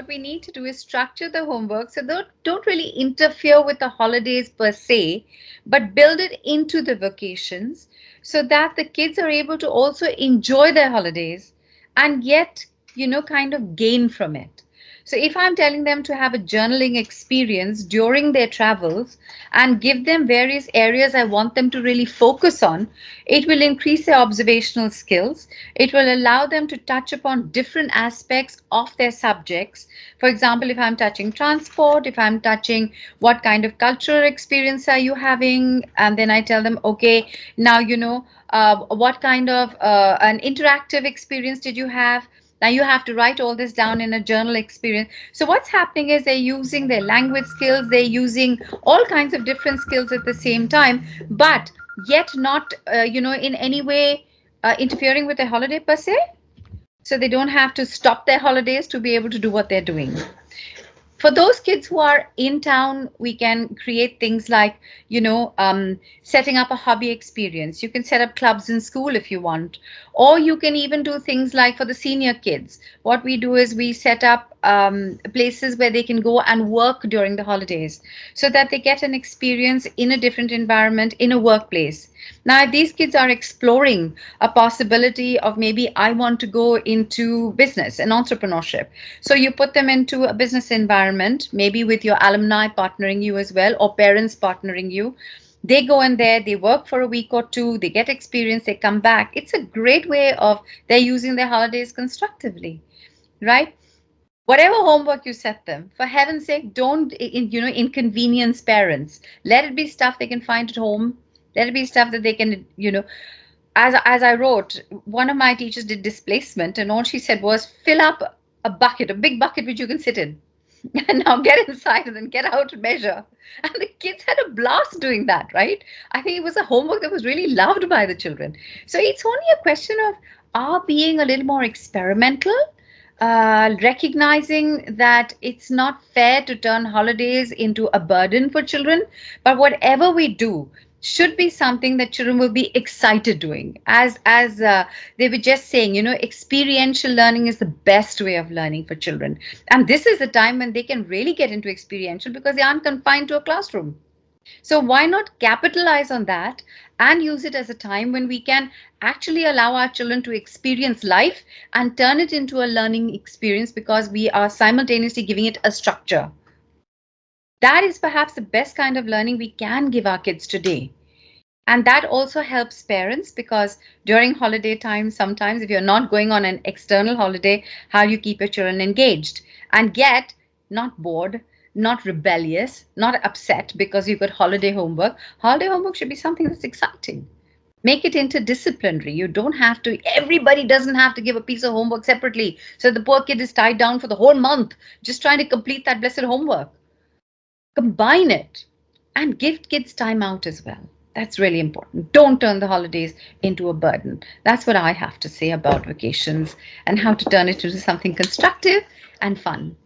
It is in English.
what we need to do is structure the homework so don't really interfere with the holidays per se, but build it into the vacations so that the kids are able to also enjoy their holidays and yet, kind of gain from it. So if I'm telling them to have a journaling experience during their travels and give them various areas I want them to really focus on, it will increase their observational skills. It will allow them to touch upon different aspects of their subjects. For example, if I'm touching transport, if I'm touching what kind of cultural experience are you having, and then I tell them, okay, now what kind of an interactive experience did you have? Now you have to write all this down in a journal experience. So what's happening is they're using their language skills, they're using all kinds of different skills at the same time, but yet not, in any way interfering with their holiday per se. So they don't have to stop their holidays to be able to do what they're doing. For those kids who are in town, we can create things like, setting up a hobby experience. You can set up clubs in school if you want, or you can even do things like for the senior kids. What we do is we set up places where they can go and work during the holidays so that they get an experience in a different environment in a workplace. Now, if these kids are exploring a possibility of maybe I want to go into business and entrepreneurship, so you put them into a business environment, maybe with your alumni partnering you as well, or parents partnering you. They go in there, they work for a week or two, they get experience, they come back. It's a great way of they're using their holidays constructively, right? Whatever homework you set them, for heaven's sake, don't inconvenience parents. Let it be stuff they can find at home. Let it be stuff that they can, as I wrote, one of my teachers did displacement, and all she said was fill up a bucket, a big bucket which you can sit in, and now get inside and then get out and measure. And the kids had a blast doing that, right? I think it was a homework that was really loved by the children. So it's only a question of our being a little more experimental, recognizing that it's not fair to turn holidays into a burden for children, but whatever we do should be something that children will be excited doing. As they were just saying, experiential learning is the best way of learning for children, and this is the time when they can really get into experiential because they aren't confined to a classroom. So why not capitalize on that and use it as a time when we can actually allow our children to experience life and turn it into a learning experience because we are simultaneously giving it a structure. That is perhaps the best kind of learning we can give our kids today. And that also helps parents because during holiday time, sometimes if you're not going on an external holiday, how you keep your children engaged and yet not bored, not rebellious, not upset because you've got holiday homework. Holiday homework should be something that's exciting. Make it interdisciplinary. You don't have to, everybody doesn't have to give a piece of homework separately. So the poor kid is tied down for the whole month just trying to complete that blessed homework. Combine it and give kids time out as well. That's really important. Don't turn the holidays into a burden. That's what I have to say about vacations and how to turn it into something constructive and fun.